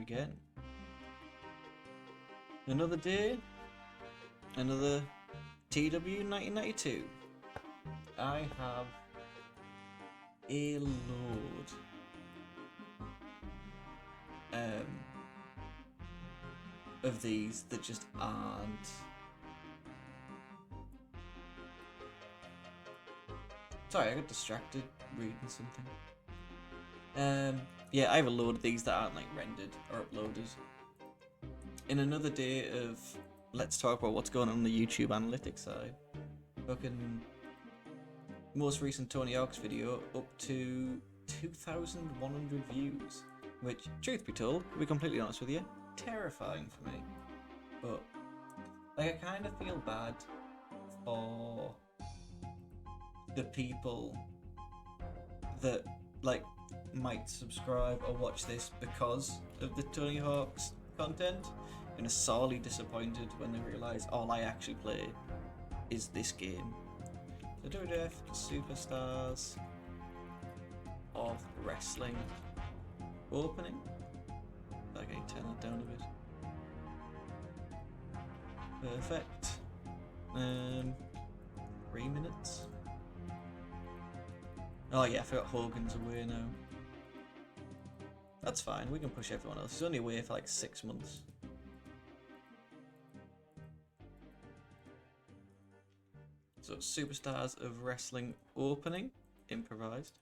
again. Another day, another TEW 1992. I have a load of these that just aren't. Sorry, I got distracted reading something. Yeah, I have a load of these that aren't like rendered or uploaded. In another day of let's talk about what's going on the YouTube analytics side. Fucking most recent Tony Hawk's video up to 2,100 views, which, truth be told, to be completely honest with you, terrifying for me. But like, I kind of feel bad for the people that like might subscribe or watch this because of the Tony Hawk's content, and are sorely disappointed when they realise all I actually play is this game. So WWF Superstars of Wrestling opening. I can turn that down a bit. Perfect. 3 minutes. Oh yeah, I forgot Hogan's away now. That's fine, we can push everyone else. He's only away for like 6 months. So, Superstars of Wrestling opening, improvised.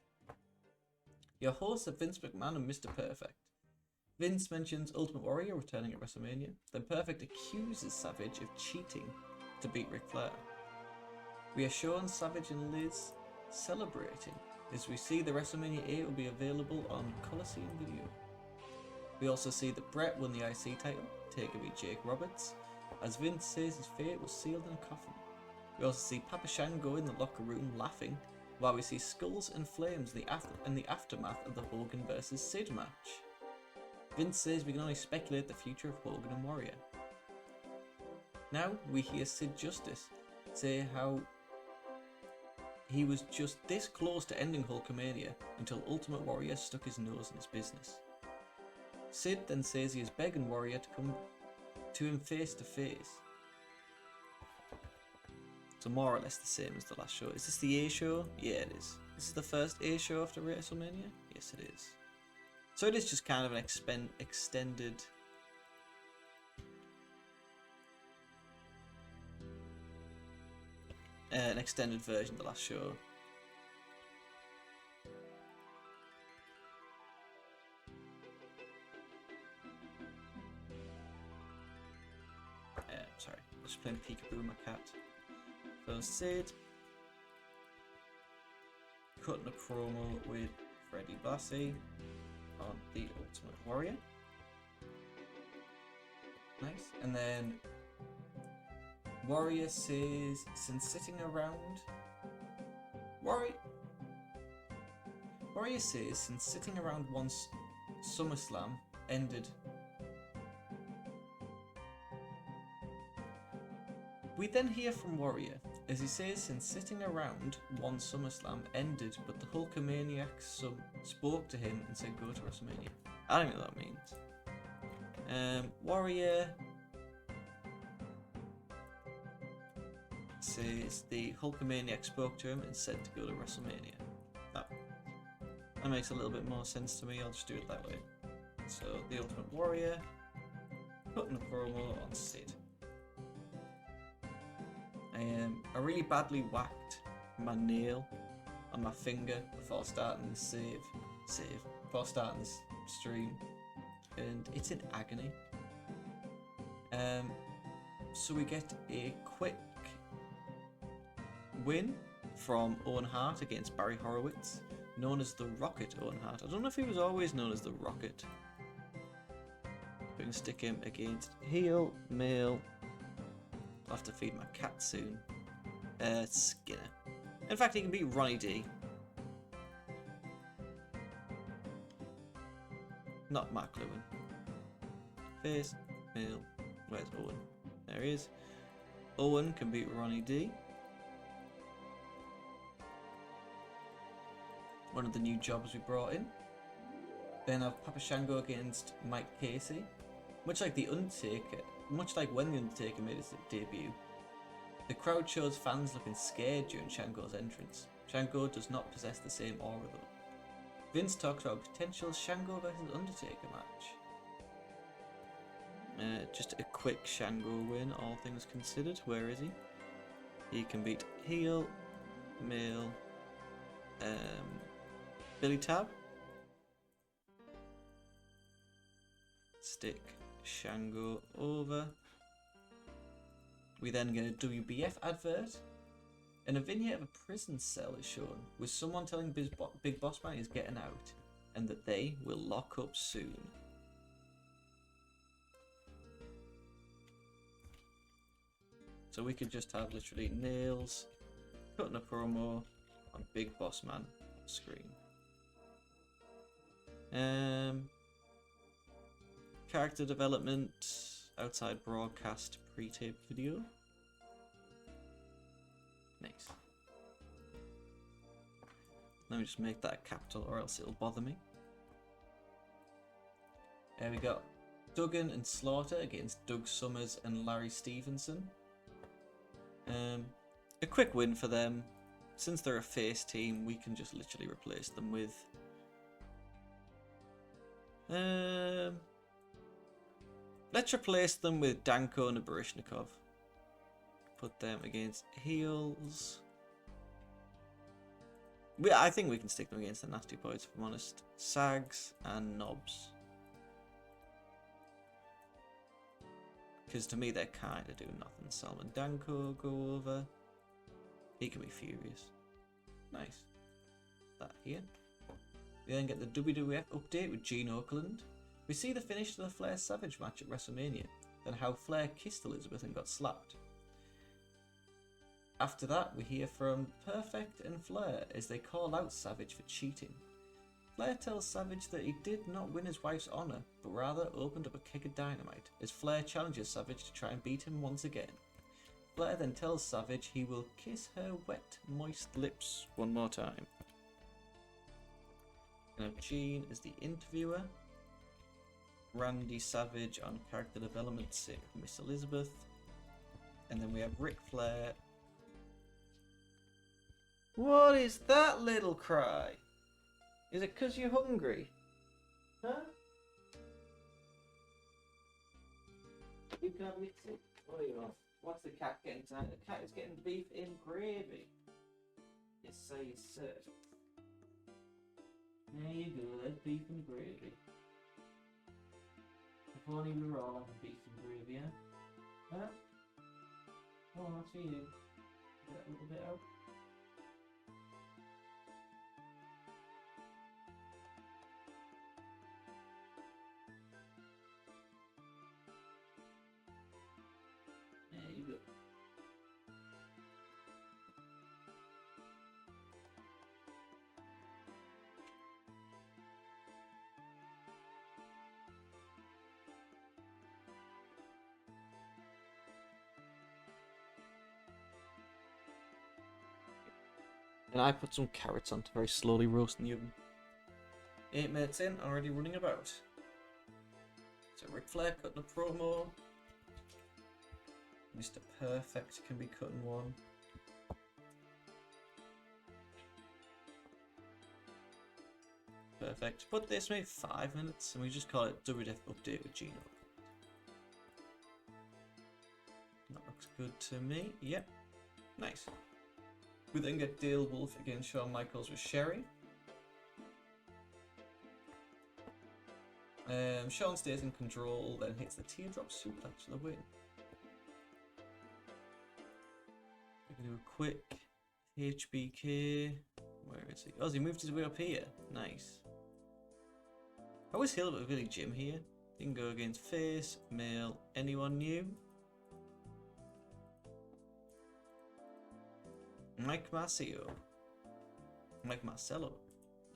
Your hosts are Vince McMahon and Mr. Perfect. Vince mentions Ultimate Warrior returning at WrestleMania. Then Perfect accuses Savage of cheating to beat Ric Flair. We are shown Savage and Liz celebrating as we see the WrestleMania 8 will be available on Coliseum Video. We also see that Brett won the IC title, Taker beat Jake Roberts, as Vince says his fate was sealed in a coffin. We also see Papa Shango in the locker room laughing, while we see skulls and flames in the aftermath of the Hogan vs Sid match. Vince says we can only speculate the future of Hogan and Warrior. Now we hear Sid Justice say how he was just this close to ending Hulkamania until Ultimate Warrior stuck his nose in his business. Sid then says he is begging Warrior to come to him face to face. So more or less the same as the last show. Is this the A show? Yeah, it is. This is the first A show after WrestleMania? Yes, it is. So it is just kind of an extended... an extended version of the last show. Sorry, I'm just playing peekaboo with my cat. So Sid cutting a promo with Freddie Blassie on the Ultimate Warrior. Nice. And then Warrior says, since sitting around... Warrior says, since sitting around once SummerSlam ended... We then hear from Warrior, as he says, since sitting around one SummerSlam ended, but the Hulkamaniacs spoke to him and said go to WrestleMania. I don't know what that means. Warrior says the Hulkamaniac spoke to him and said to go to WrestleMania. That makes a little bit more sense to me, I'll just do it that way. So, the Ultimate Warrior putting a promo on Sid. I really badly whacked my nail on my finger before starting this before starting this stream, and it's in agony. So we get a quick win from Owen Hart against Barry Horowitz, known as the Rocket Owen Hart. I don't know if he was always known as the Rocket. We're going to stick him against heel, male. I'll have to feed my cat soon. Skinner. In fact, he can beat Ronnie D. Not Mark Lewin. Face, male. Where's Owen? There he is. Owen can beat Ronnie D. One of the new jobs we brought in. Then have Papa Shango against Mike Casey. Much like when The Undertaker made his debut, the crowd shows fans looking scared during Shango's entrance. Shango does not possess the same aura though. Vince talks about a potential Shango versus Undertaker match. Just a quick Shango win, all things considered. Where is he? He can beat heel, male, Billy Tab. Stick Shango over. We then get a WBF advert, and a vignette of a prison cell is shown, with someone telling Big Boss Man he's getting out, and that they will lock up soon. So we could just have literally Nails cutting a promo on Big Boss Man screen. Character development outside broadcast pre-tape video. Nice. Let me just make that a capital or else it'll bother me. There we go. Duggan and Slaughter against Doug Summers and Larry Stevenson. A quick win for them. Since they're a face team, we can just literally replace them with let's replace them with Danko and Barishnikov. Put them against heels. I think we can stick them against the Nasty Boys, if I'm honest. Sags and Knobs. Because to me, they're kind of doing nothing. Salman Danko go over. He can be furious. Nice. That here. We then get the WWF update with Gene Okerlund. We see the finish to the Flair Savage match at WrestleMania, then how Flair kissed Elizabeth and got slapped. After that, we hear from Perfect and Flair as they call out Savage for cheating. Flair tells Savage that he did not win his wife's honour, but rather opened up a keg of dynamite, as Flair challenges Savage to try and beat him once again. Flair then tells Savage he will kiss her wet, moist lips one more time. Now Gene is the interviewer. Randy Savage on character development, same with Miss Elizabeth. And then we have Ric Flair. What is that little cry? Is it 'cause you're hungry? Huh? You can have me too. What do you want? What's the cat getting tonight? The cat is getting beef in gravy. Yes, sir, yes, sir. There you go, that's beef and gravy. If only we were all having beef and gravy, huh? Huh? Oh, that's for you. Get a little bit out. There you go. And I put some carrots on to very slowly roast in the oven. 8 minutes in, already running about. So Ric Flair cutting a promo. Mr. Perfect can be cutting one. Perfect. Put this maybe 5 minutes and we just call it WWF Update with Gino. That looks good to me. Yep. Nice. We then get Dale Wolf against Shawn Michaels with Sherry. Shawn stays in control, then hits the teardrop suplex for the win. We can do a quick HBK. Where is he? Oh, he moved his way up here. Nice. I always hear about Billy Jim here. He can go against face, male, anyone new. Mike Marcello.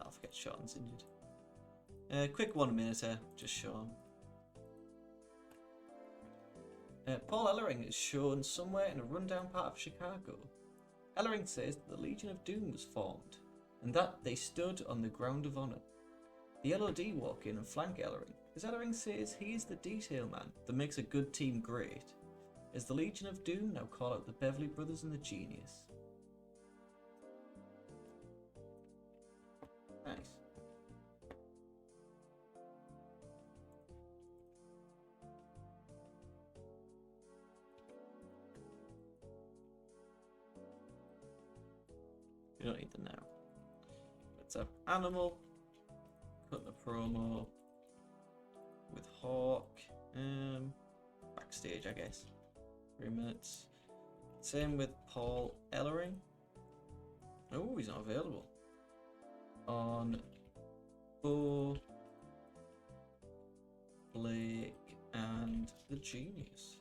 I'll forget Sean's injured. Quick 1 minute, just Sean. Paul Ellering is shown somewhere in a rundown part of Chicago. Ellering says that the Legion of Doom was formed, and that they stood on the ground of honor. The LOD walk in and flank Ellering, as Ellering says he is the detail man that makes a good team great. As the Legion of Doom now call out the Beverly Brothers and the Genius. Nice. You don't need them now. Let's have Animal. Cut the promo with Hawk. Backstage, I guess. 3 minutes. Same with Paul Ellering. Oh, he's not available. On Bo, Blake, and the Genius.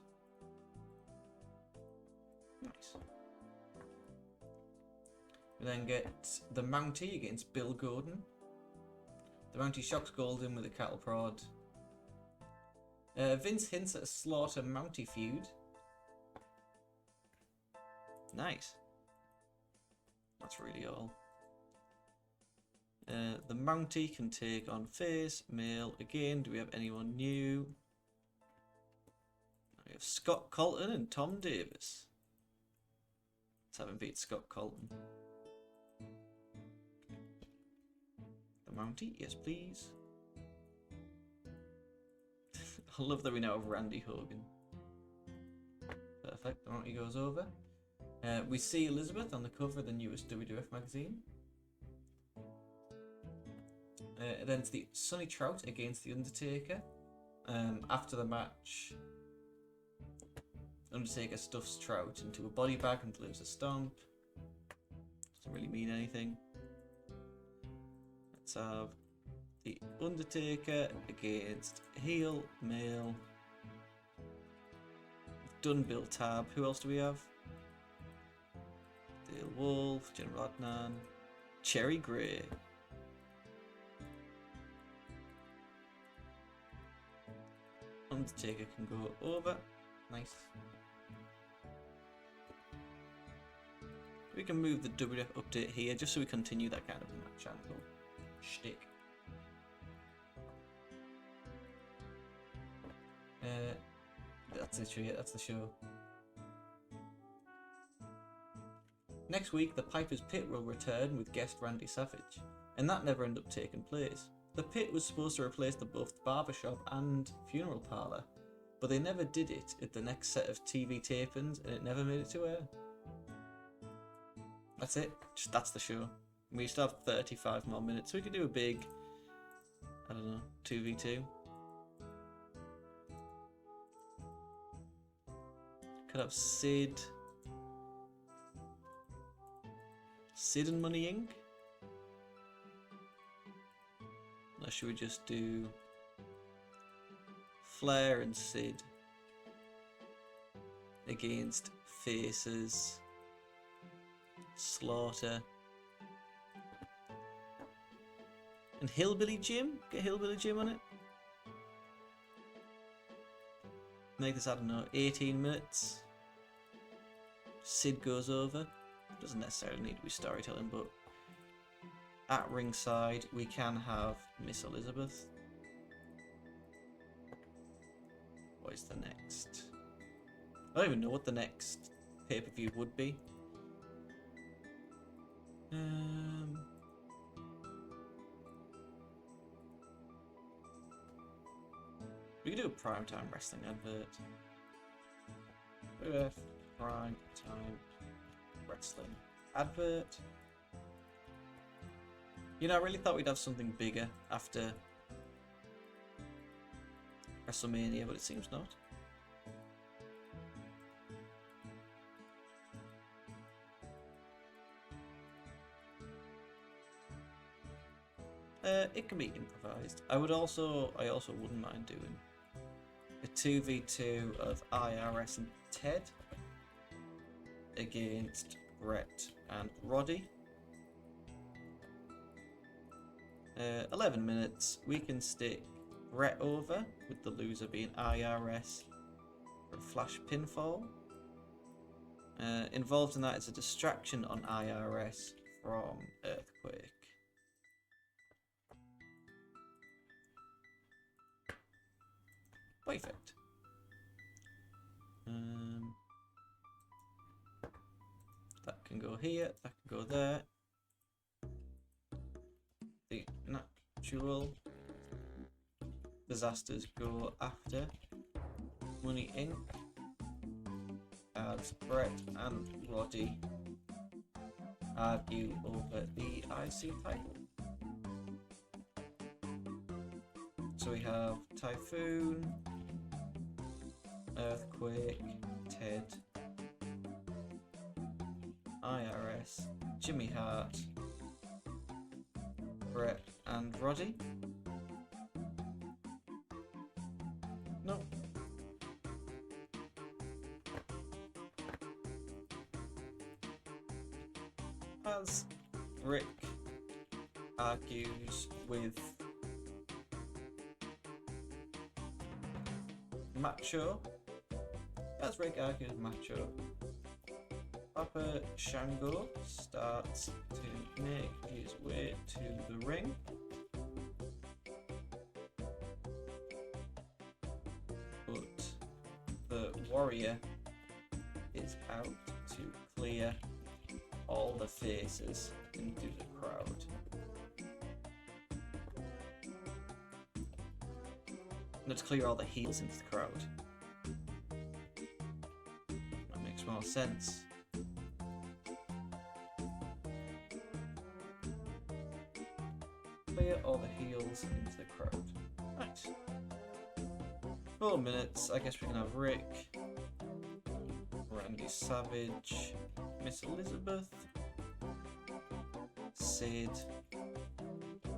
Nice. We then get the Mountie against Bill Gordon. The Mountie shocks Golden with a cattle prod. Vince hints at a Slaughter Mountie feud. Nice. That's really all. The Mountie can take on face, male. Again, do we have anyone new? We have Scott Colton and Tom Davis. Let's have him beat Scott Colton. The Mountie, yes please. I love that we now have Randy Hogan. Perfect, the Mountie goes over. We see Elizabeth on the cover of the newest WWF magazine. Then it's the Sonny Trout against the Undertaker. After the match, Undertaker stuffs Trout into a body bag and delivers a stomp. Doesn't really mean anything. Let's have the Undertaker against heel male. We've done Bill Tab. Who else do we have? Dale Wolf, General Adnan, Cherry Gray. Undertaker can go over. Nice. We can move the WWF update here just so we continue that kind of match angle shtick. That's literally it, that's the show. Next week, the Piper's Pit will return with guest Randy Savage, and that never ended up taking place. The Pit was supposed to replace the both barbershop and funeral parlour, but they never did it at the next set of TV tapings, and it never made it to air. That's it. That's the show. We still have 35 more minutes, so we could do a big, I don't know, 2v2. Could have Sid and Money Inc. Or should we just do Flair and Sid against Faces, Slaughter, and Hillbilly Jim? Get Hillbilly Jim on it. Make this, I don't know, 18 minutes. Sid goes over. Doesn't necessarily need to be storytelling, but at ringside we can have Miss Elizabeth. What is the next? I don't even know what the next pay-per-view would be. We could do a primetime wrestling advert. Primetime wrestling advert. You know, I really thought we'd have something bigger after WrestleMania, but it seems not. It can be improvised. I also wouldn't mind doing a 2v2 of IRS and Ted against Brett and Roddy. 11 minutes. We can stick Brett over, with the loser being IRS for a flash pinfall. Involved in that is a distraction on IRS from Earthquake. Perfect. That can go here, that can go there. The natural disasters go after. Money Inc. Adds Brett and Roddy argue over the IC title. So we have Typhoon, Earthquake, Ted, IRS, Jimmy Hart, Brett and Roddy. No. As Rick argues with Macho, Papa Shango starts to make his way to the ring. But the Warrior is out to clear all the faces into the crowd. Let's clear all the heels into the crowd. That makes more sense. Clear all the heels into the crowd. Nice. 4 minutes. I guess we can have Rick, Randy Savage, Miss Elizabeth, Sid,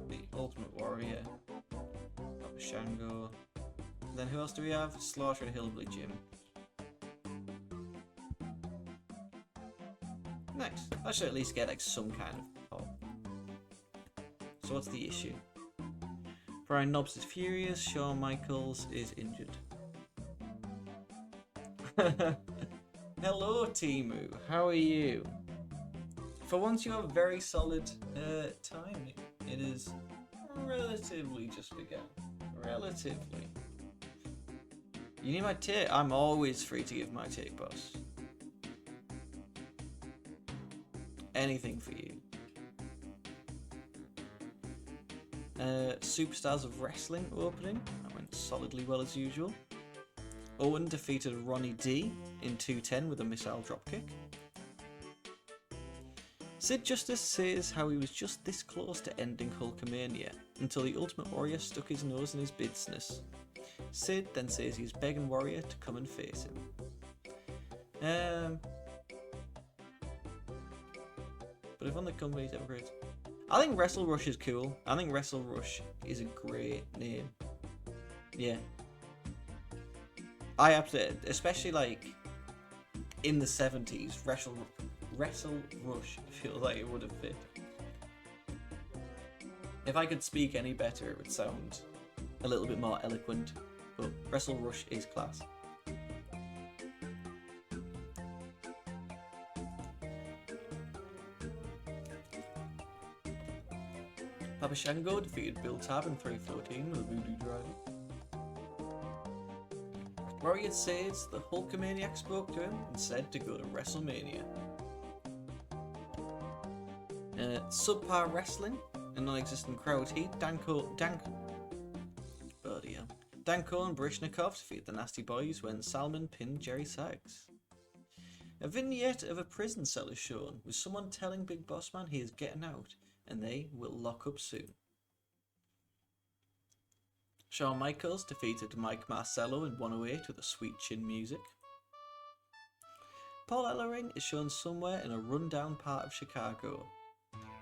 the Ultimate Warrior, Papa Shango. Then who else do we have? Slaughter and Hillbilly Jim. Nice. I should at least get like some kind of pop. So what's the issue? Brian Knobs is furious. Shawn Michaels is injured. Hello Timu, how are you? For once you have a very solid time. It is relatively just begun. Relatively. You need my take? I'm always free to give my take, boss. Anything for you. Superstars of Wrestling opening. That went solidly well as usual. Owen defeated Ronnie D in 2:10 with a missile dropkick. Sid Justice says how he was just this close to ending Hulkamania until the Ultimate Warrior stuck his nose in his business. Sid then says he's begging Warrior to come and face him. But if only the company's ever great. I think WrestleRush is cool. I think WrestleRush is a great name. Yeah. I absolutely, especially like in the 70s, WrestleRush feels like it would have fit. If I could speak any better, it would sound a little bit more eloquent, but WrestleRush is class. Papa Shango defeated Bill Tab in 3:14 with a Voodoo Driver. Warrior says the Hulkamaniac spoke to him and said to go to WrestleMania. Subpar Wrestling, a non-existent crowd heat. Danko and Barishnikov defeat the Nasty Boys when Salmon pinned Jerry Sags. A vignette of a prison cell is shown, with someone telling Big Boss Man he is getting out and they will lock up soon. Shawn Michaels defeated Mike Marcello in 108 with a sweet chin music. Paul Ellering is shown somewhere in a rundown part of Chicago.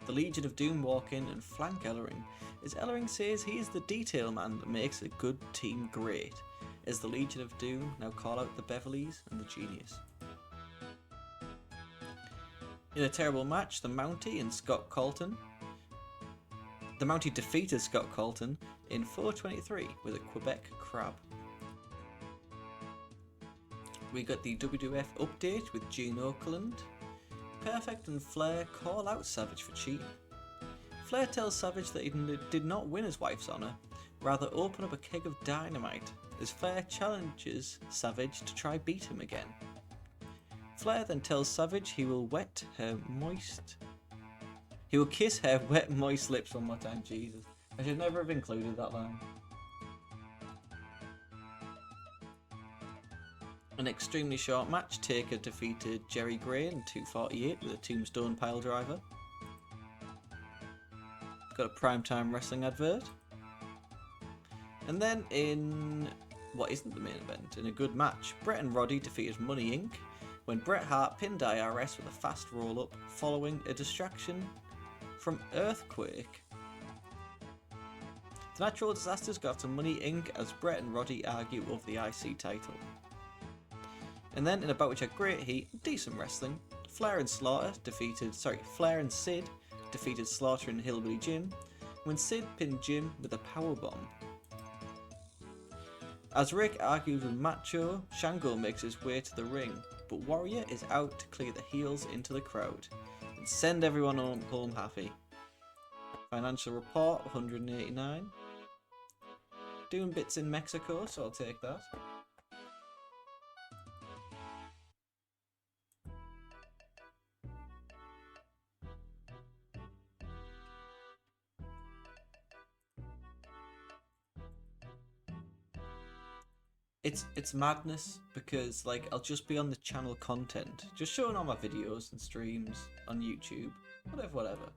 The Legion of Doom walk in and flank Ellering, as Ellering says he is the detail man that makes a good team great, as the Legion of Doom now call out the Beverleys and the Genius. In a terrible match, the Mountie defeated Scott Colton in 4:23 with a Quebec crab. We got the WWF update with Gene Okerlund. Perfect and Flair call out Savage for cheating. Flair tells Savage that he did not win his wife's honour, rather open up a keg of dynamite as Flair challenges Savage to try beat him again. Flair then tells Savage he will kiss her wet, moist lips one more time. Jesus. I should never have included that line. An extremely short match, Taker defeated Jerry Gray in 2:48 with a tombstone piledriver. Got a primetime wrestling advert. And then in what isn't the main event, in a good match, Bret and Roddy defeated Money Inc. when Bret Hart pinned IRS with a fast roll-up following a distraction from Earthquake. The natural disasters got to Money Inc. as Bret and Roddy argue over the IC title. And then in a bout which had great heat, decent wrestling, Flair and Sid defeated Slaughter and Hillbilly Jim when Sid pinned Jim with a powerbomb. As Rick argues with Macho, Shango makes his way to the ring, but Warrior is out to clear the heels into the crowd and send everyone home happy. Financial report 189. Doing bits in Mexico, so I'll take that. It's madness because like I'll just be on the channel content, just showing all my videos and streams on YouTube, whatever.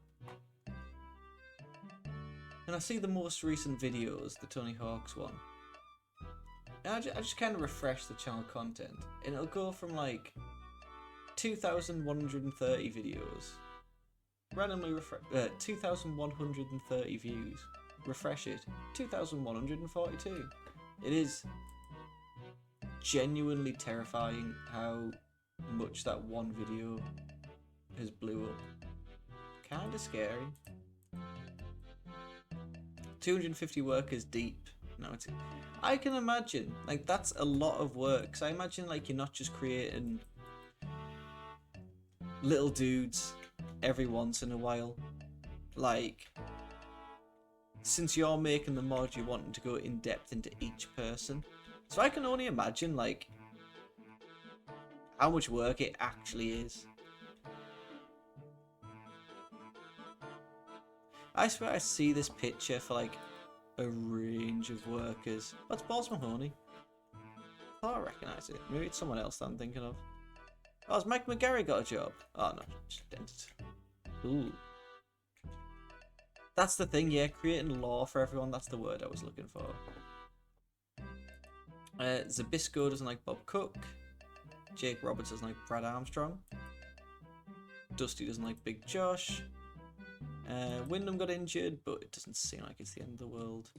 And I see the most recent videos, the Tony Hawk's one, and I just kind of refresh the channel content, and it'll go from like 2,130 videos, randomly 2,130 views, refresh it, 2,142. It is genuinely terrifying how much that one video has blew up. Kinda scary. 250 workers deep. No, I can imagine, like, that's a lot of work. So I imagine, like, you're not just creating little dudes every once in a while. Like, since you're making the mod, you're wanting to go in depth into each person. So I can only imagine, like, how much work it actually is. I swear I see this picture for, like, a range of workers. That's Balls Mahoney. I thought I recognised it. Maybe it's someone else that I'm thinking of. Oh, has Mike McGarry got a job? Oh, no. Just dentist. Ooh. That's the thing, yeah. Creating law for everyone. That's the word I was looking for. Zabisco doesn't like Bob Cook. Jake Roberts doesn't like Brad Armstrong. Dusty doesn't like Big Josh. Wyndham got injured, but it doesn't seem like it's the end of the world.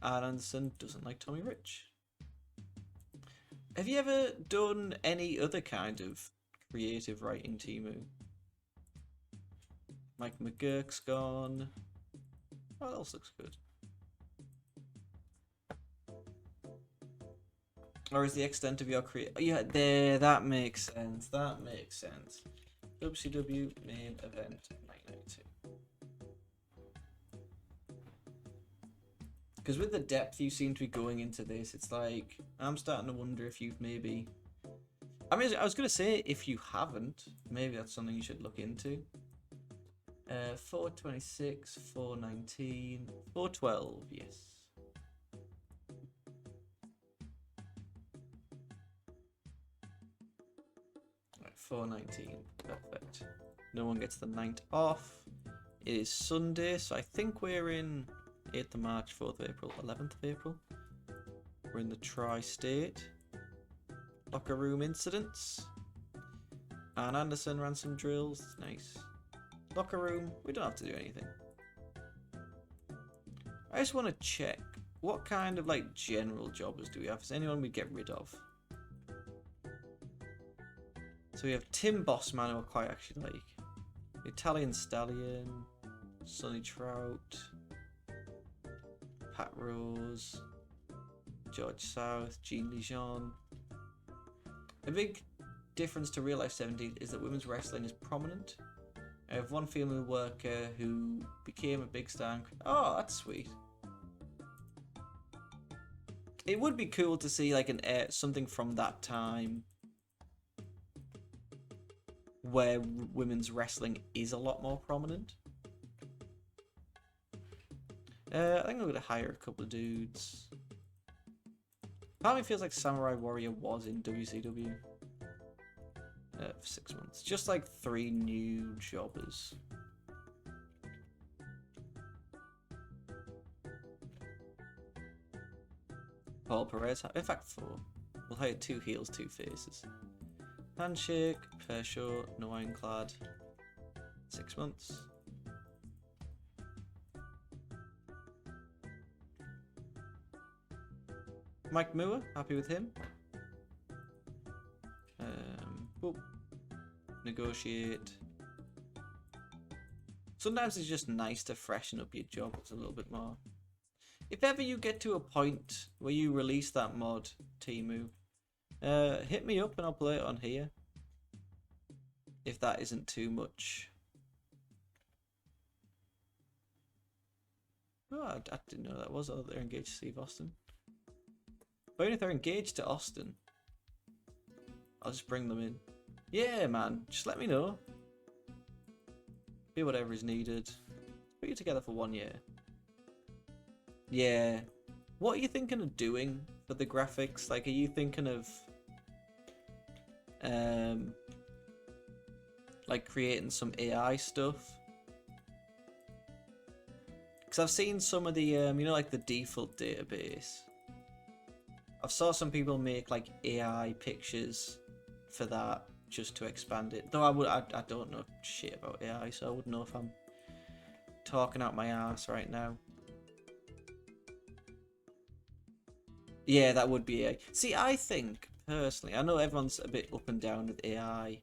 Anderson doesn't like Tommy Rich. Have you ever done any other kind of creative writing, Timu? Mike McGurk's gone. What else looks good? Or is the extent of your creative... Yeah, there, that makes sense. That makes sense. WCW main event 1992. Because with the depth you seem to be going into this, it's like, I'm starting to wonder if you've maybe... I mean, I was going to say, if you haven't, maybe that's something you should look into. 426, 419, 412, yes. Right, 419, perfect. No one gets the night off. It is Sunday, so I think we're in 8th of March, 4th of April, 11th of April. We're in the tri-state. Locker room incidents. Arn Anderson ran some drills, nice. Locker room, we don't have to do anything. I just want to check, what kind of like general jobbers do we have? Is anyone we'd get rid of? So we have Tim Bossman, who I quite actually like. Italian Stallion, Sonny Trout, Pat Rose, George South, Jean Lejeune. A big difference to Real Life 17 is that women's wrestling is prominent. I have one female worker who became a big star. Oh, that's sweet. It would be cool to see like something from that time where women's wrestling is a lot more prominent. I think I'm gonna hire a couple of dudes. Part of me feels like Samurai Warrior was in WCW for 6 months. Just like 3 new jobbers. Paul Perez, in fact 4. We'll hire 2 heels, 2 faces. Handshake, Fair Short, No Ironclad. 6 months. Mike Moore, happy with him. Oh, negotiate. Sometimes it's just nice to freshen up your jobs a little bit more. If ever you get to a point where you release that mod, TEW, hit me up and I'll play it on here. If that isn't too much. Oh, I didn't know that was. Oh, they're engaged to Steve Austin. But only if they're engaged to Austin, I'll just bring them in. Yeah, man. Just let me know. Do whatever is needed. Put you together for 1 year. Yeah. What are you thinking of doing for the graphics? Like, are you thinking of like creating some AI stuff? Because I've seen some of the you know, like the default database. I've saw some people make like AI pictures for that just to expand it. Though I don't know shit about AI, so I wouldn't know if I'm talking out my ass right now. Yeah, that would be AI. See, I think personally, I know everyone's a bit up and down with AI,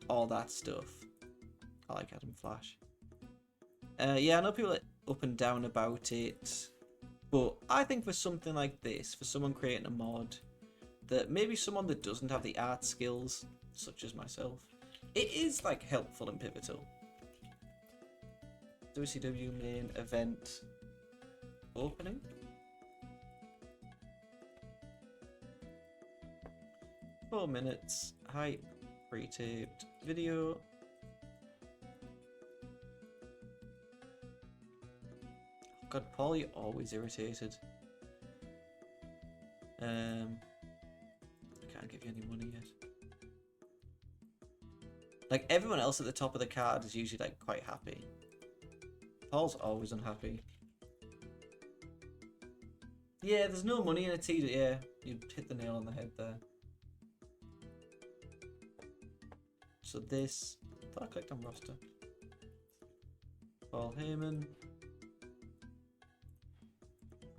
all that stuff. I like Adam Flash. Yeah, I know people are up and down about it. But I think for something like this, for someone creating a mod, that maybe someone that doesn't have the art skills, such as myself, it is like helpful and pivotal. WCW main event opening. Four minutes, hype, pre-taped video. God, Paul, you're always irritated. I can't give you any money yet. Like, everyone else at the top of the card is usually, like, quite happy. Paul's always unhappy. Yeah, there's no money in a TEW. Yeah, you hit the nail on the head there. So this... I thought I clicked on roster. Paul Heyman.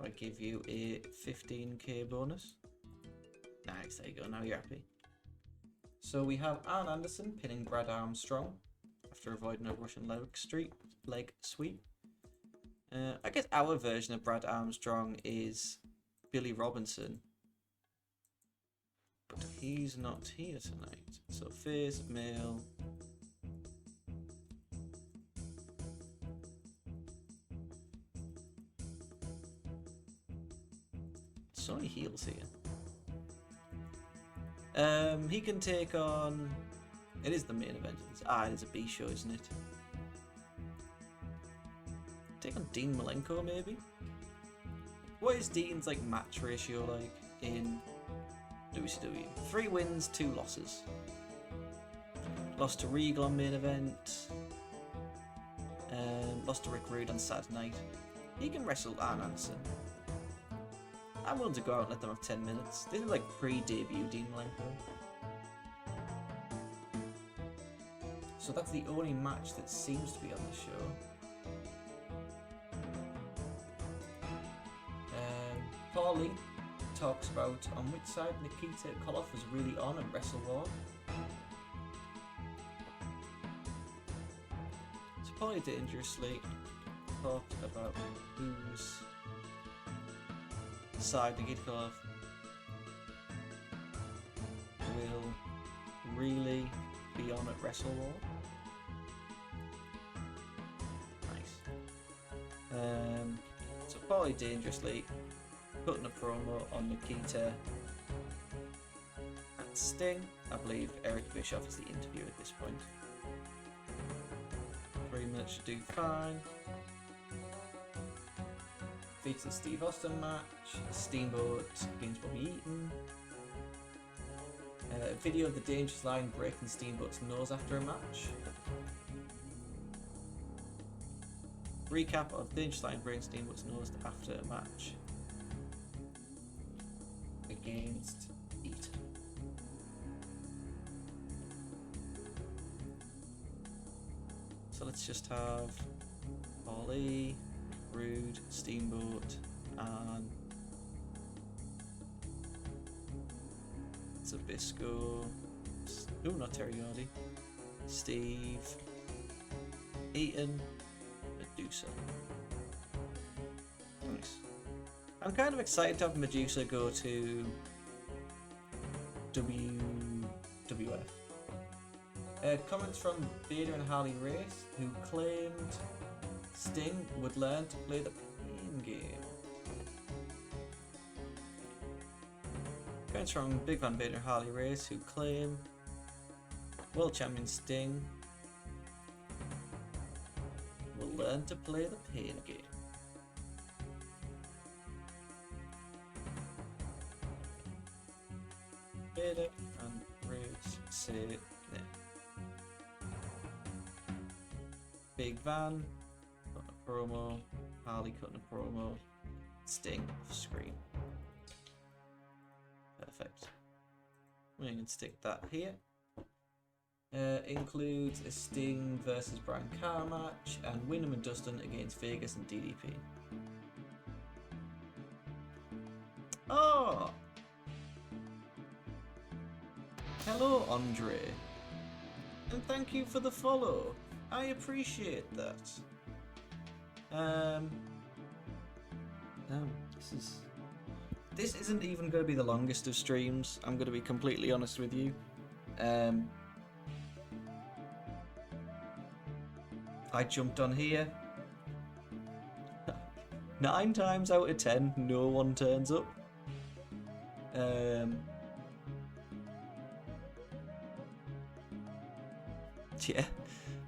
I give you a 15k bonus. Nice, there you go, now you're happy. So we have Arn Anderson pinning Brad Armstrong after avoiding a Russian leg sweep. I guess our version of Brad Armstrong is Billy Robinson. But he's not here tonight. So face, male. So many heels here. He can take on... It is the main event. It is a B show, isn't it? Take on Dean Malenko, maybe? What is Dean's like match ratio like in WCW? 3 wins, 2 losses. Lost to Regal on main event. Lost to Rick Rude on Saturday night. He can wrestle Arn Anderson. I'm willing to go out and let them have 10 minutes. This is like pre-debut Dean Malenko. So that's the only match that seems to be on the show. Paulie talks about on which side Nikita Koloff was really on at WrestleWar. So Paulie dangerously talked about whose side Nikita Koloff will really be on at WrestleWar. Nice. So Paulie dangerously cutting a promo on Nikita and Sting. I believe Eric Bischoff is the interviewer at this point. 3 minutes should do fine. Features the Steve Austin match, Steamboat against Bobby Eaton. Video of the Dangerous Line breaking Steamboat's nose after a match. Recap of Dangerous Line breaking Steamboat's nose after a match against Eaton. So let's just have Ollie, Rude, Steamboat, and Zabisco. No, not Terry Hardy. Steve, Eaton, Medusa. Nice. I'm kind of excited to have Medusa go to WWF. Comments from Vader and Harley Race, who claimed Sting would learn to play the pain game. Comments from Big Van Vader and Harley Race, who claim World Champion Sting will learn to play the pain game. Vader and Race say there. Big Van cutting a promo, Harley cutting a promo, Sting off screen. Perfect. We can stick that here. Includes a Sting versus Brian Carr match and Wyndham and Dustin against Vegas and DDP. Oh! Hello, Andre. And thank you for the follow. I appreciate that. This isn't even going to be the longest of streams. I'm going to be completely honest with you. I jumped on here. 9 times out of 10, no one turns up. Yeah.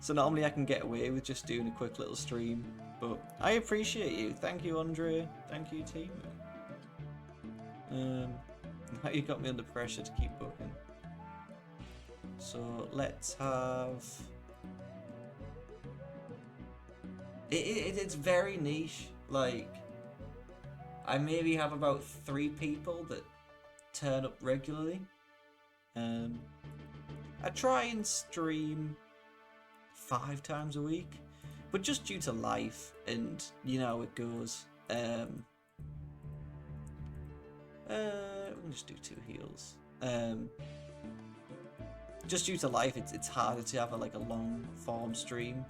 So normally I can get away with just doing a quick little stream, but I appreciate you. Thank you, Andre. Thank you, team. Now you got me under pressure to keep booking. So let's have. It's very niche. Like, I maybe have about 3 people that turn up regularly. I try and stream 5 times a week, but just due to life and you know how it goes. We can just do 2 heels. Just due to life, it's harder to have a long form stream.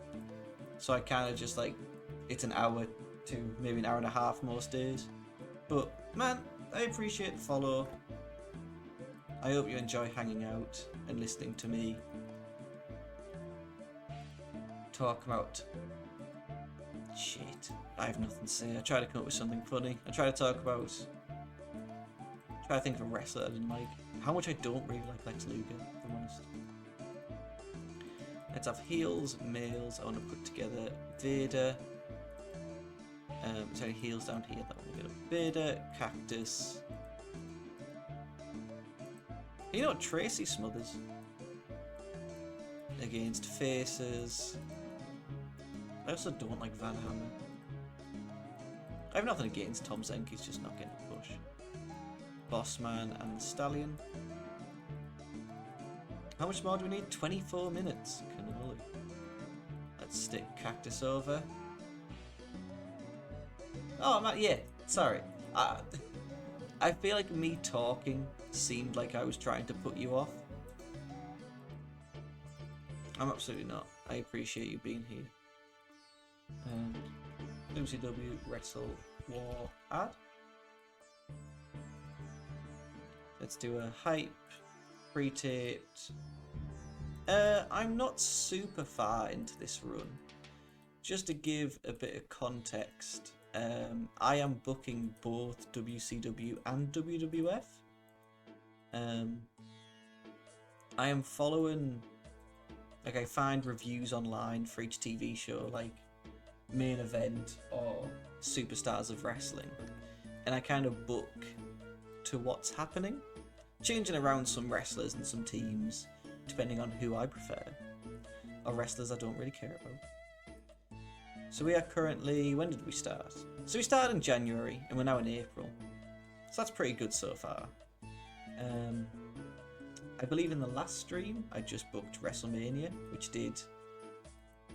So I kind of just it's an hour to maybe an hour and a half most days. But man, I appreciate the follow. I hope you enjoy hanging out and listening to me talk about shit. I have nothing to say. I try to come up with something funny. I try to think of a wrestler I didn't like. How much I don't really like Lex Luger, if I'm honest. Let's have heels, males. I want to put together Vader. Sorry, heels down here. That one. Vader, Cactus. You know, Tracy Smothers against faces. I also don't like Van Hammer. I have nothing against Tom Zenk, he's just not getting a push. Bossman and the Stallion. How much more do we need? 24 minutes. Cannoli. Let's stick Cactus over. Oh, man, yeah, sorry. I feel like me talking seemed like I was trying to put you off. I'm absolutely not. I appreciate you being here. WCW WrestleWar ad. Let's do a hype, pre-taped. I'm not super far into this run. Just to give a bit of context, I am booking both WCW and WWF. I am following, like, I find reviews online for each TV show, like Main Event or Superstars of Wrestling, and I kind of book to what's happening, changing around some wrestlers and some teams depending on who I prefer, or wrestlers I don't really care about. So we are currently, when did we start? So we started in January and we're now in April, so that's pretty good so far. I believe in the last stream I just booked WrestleMania, which did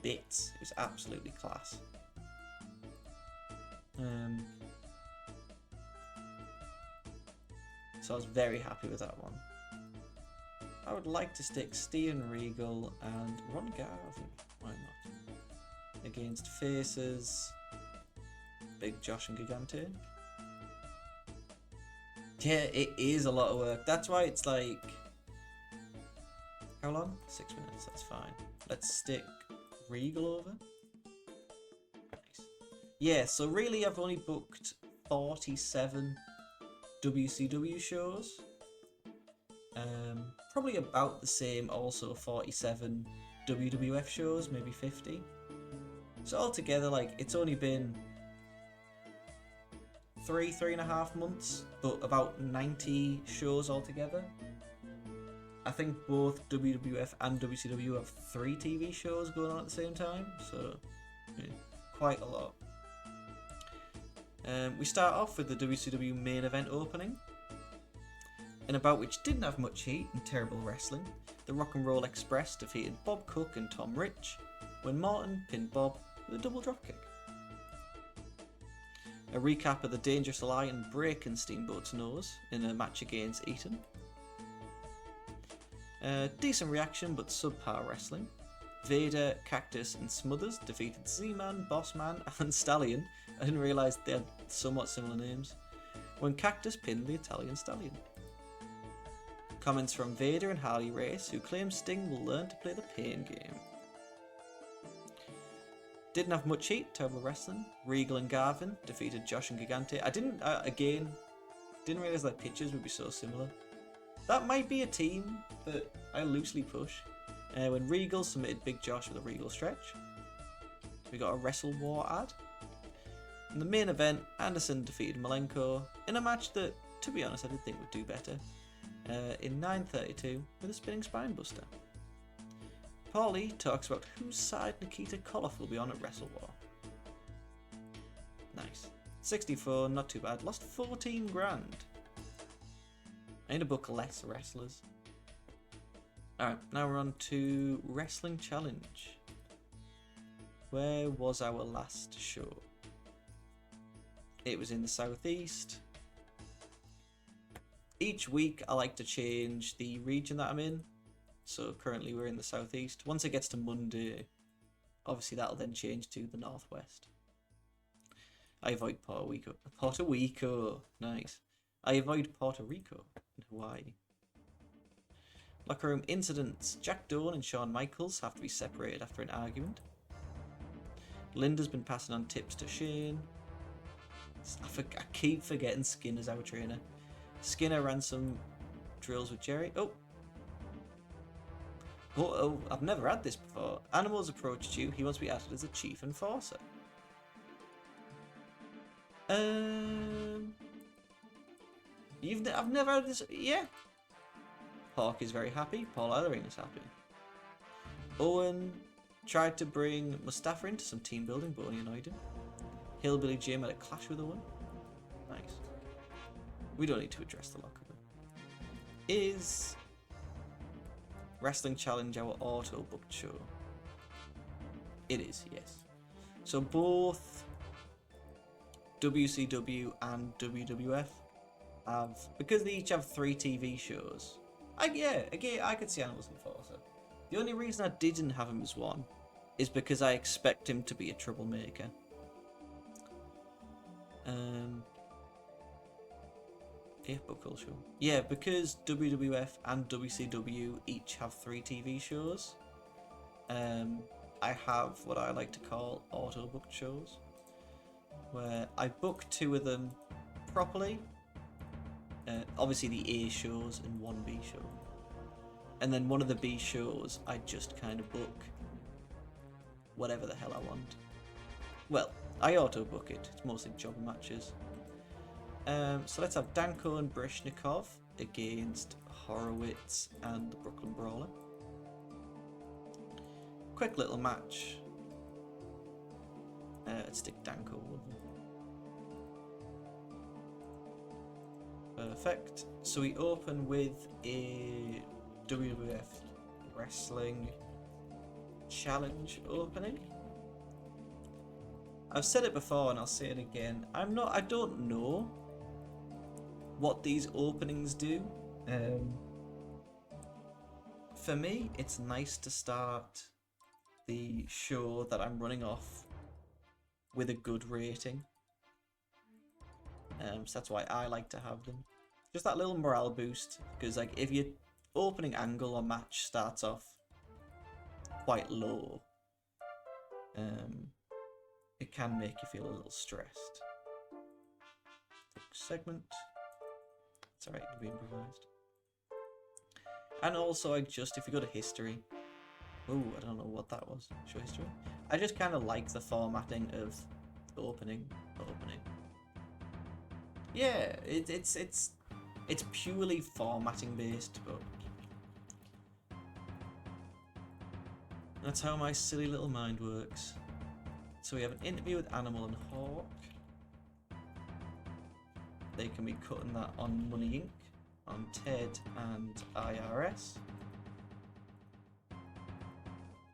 bits. It was absolutely class. So I was very happy with that one. I would like to stick Steven Regal and Ron Garvin, why not, against faces Big Josh and Gigante. Yeah, it is a lot of work. That's why it's like, how long? 6 minutes, that's fine. Let's stick Regal over. Nice. Yeah, so really I've only booked 47 WCW shows. Probably about the same, also 47 WWF shows, maybe 50. So altogether, like, it's only been 3.5 months, but about 90 shows altogether. I think both WWF and WCW have 3 TV shows going on at the same time, so yeah, quite a lot. We start off with the WCW main event opening, in a bout which didn't have much heat and terrible wrestling. The Rock and Roll Express defeated Bob Cook and Tom Rich, when Martin pinned Bob with a double dropkick. A recap of the Dangerous Lion breaking Steamboat's nose in a match against Eaton. Decent reaction but subpar wrestling. Vader, Cactus and Smothers defeated Z-Man, Bossman and Stallion. I didn't realise they had somewhat similar names. When Cactus pinned the Italian Stallion. Comments from Vader and Harley Race, who claim Sting will learn to play the pain game. Didn't have much heat, terrible wrestling. Regal and Garvin defeated Josh and Gigante. I didn't realise that pictures would be so similar. That might be a team that I loosely push. When Regal submitted Big Josh with a Regal stretch. We got a WrestleWar ad. In the main event, Anderson defeated Malenko in a match that, to be honest, I did think would do better. In 9:32 with a spinning spinebuster. Paulie talks about whose side Nikita Koloff will be on at WrestleWar. Nice. 64, not too bad. Lost 14 grand. I need to book less wrestlers. Alright, now we're on to Wrestling Challenge. Where was our last show? It was in the southeast. Each week I like to change the region that I'm in. So currently we're in the southeast. Once it gets to Monday, obviously that'll then change to the northwest. I avoid Puerto Rico. Nice. I avoid Puerto Rico and Hawaii. Locker room incidents. Jack Dawn and Shawn Michaels have to be separated after an argument. Linda's been passing on tips to Shane. I keep forgetting Skinner's our trainer. Skinner ran some drills with Jerry. Oh, I've never had this before. Animals approached you. He wants to be added as a chief enforcer. I've never had this. Yeah. Hawk is very happy. Paul Ellering is happy. Owen tried to bring Mustafa into some team building, but only annoyed him. Hillbilly Jim had a clash with Owen. Nice. We don't need to address the locker room. Is Wrestling Challenge our auto booked show? It is, yes. So both WCW and WWF have, because they each have 3 TV shows. I could see Animals Enforcer. The only reason I didn't have him as one is because I expect him to be a troublemaker. Book all show. Yeah, because WWF and WCW each have 3 TV shows. I have what I like to call auto booked shows. where I book 2 of them properly. Obviously the A shows and 1 B show. And then one of the B shows, I just kind of book whatever the hell I want. Well, I auto book it. It's mostly job matches. So let's have Danko and Breshnikov against Horowitz and the Brooklyn Brawler. Quick little match. Let's stick Danko with them. Perfect. So we open with a WWF Wrestling Challenge opening. I've said it before and I'll say it again. I don't know what these openings do. For me, it's nice to start the show that I'm running off with a good rating. So that's why I like to have them. Just that little morale boost, because like if your opening angle or match starts off quite low, it can make you feel a little stressed. Segment. It's alright to be improvised. And also, if you go to history, oh, I don't know what that was. Show history. I just kind of like the formatting of opening. Yeah, it's purely formatting based, but that's how my silly little mind works. So we have an interview with Animal and Hawk. They can be cutting that on Money Inc., on TED and IRS.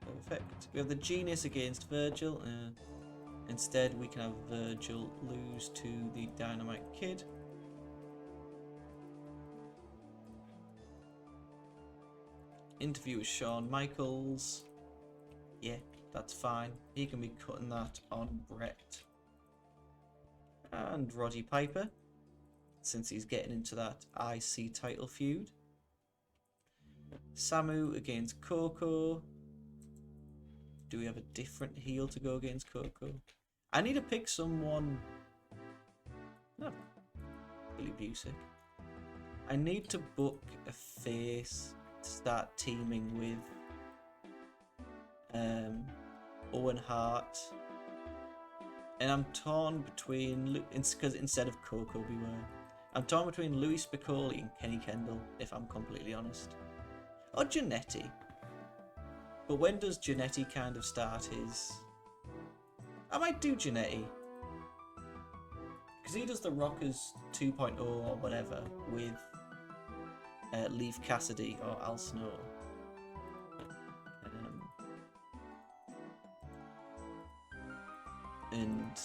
Perfect. We have the Genius against Virgil. Instead, we can have Virgil lose to the Dynamite Kid. Interview with Shawn Michaels. Yeah, that's fine. He can be cutting that on Brett. And Roddy Piper, since he's getting into that IC title feud. Samu against Coco. Do we have a different heel to go against Coco? I need to pick someone. No, Billy Busick. I need to book a face to start teaming with Owen Hart. And I'm torn between, because instead of Coco Beware, I'm torn between Louis Spicolli and Kenny Kendall, if I'm completely honest. Or Jannetty. But when does Jannetty kind of start his... I might do Jannetty. Because he does the Rockers 2.0 or whatever with Leif Cassidy or Al Snow. And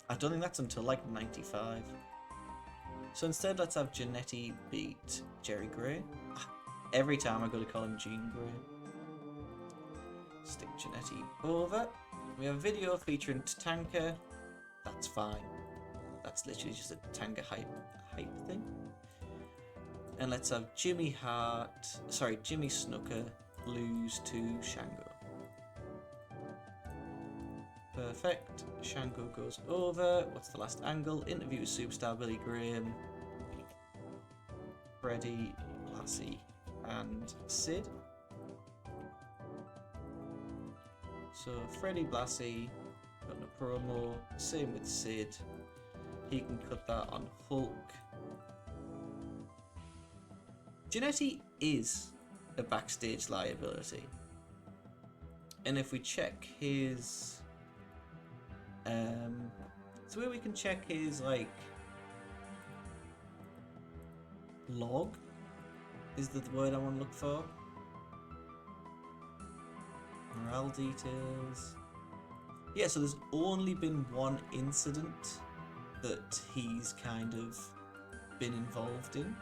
I don't think that's until like 95. So instead, let's have Jannetty beat Jerry Gray. Every time I go to call him Gene Gray. Stick Jannetty over. We have a video featuring Tatanka. That's fine. That's literally just a Tatanka hype thing. And let's have Jimmy Snuka lose to Shango. Perfect. Shango goes over. What's the last angle? Interview with superstar Billy Graham, Freddie, Blassie, and Sid. So Freddie Blassie got a promo. Same with Sid. He can cut that on Hulk. Jannetty is a backstage liability. And if we check his... so where we can check his, like, log is the word I want to look for. Morale details. Yeah, so there's only been one incident that he's kind of been involved in.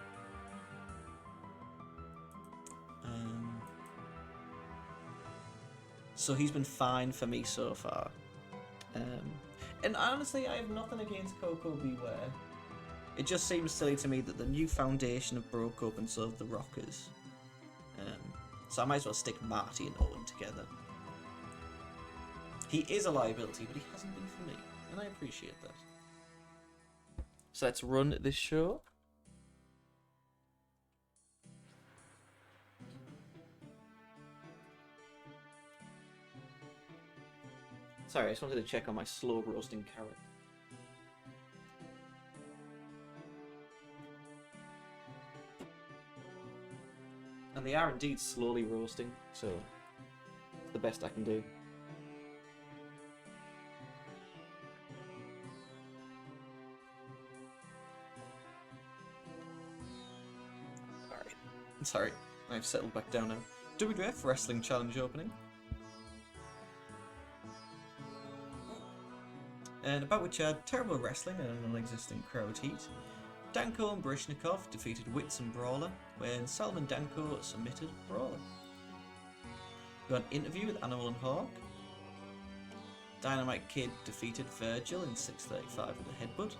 So he's been fine for me so far. And honestly, I have nothing against Coco Beware. It just seems silly to me that the new foundation have broke up and so have the Rockers. So I might as well stick Marty and Owen together. He is a liability, but he hasn't been for me. and I appreciate that. So let's run this show. Sorry, I just wanted to check on my slow roasting carrot. And they are indeed slowly roasting, so it's the best I can do. Alright, sorry, I've settled back down now. WWF Wrestling Challenge opening. And about which had terrible wrestling and a non-existent crowd heat. Danko and Barishnikov defeated Wits and Brawler, when Salman Danko submitted Brawler. We got an interview with Animal and Hawk. Dynamite Kid defeated Virgil in 6:35 with a headbutt.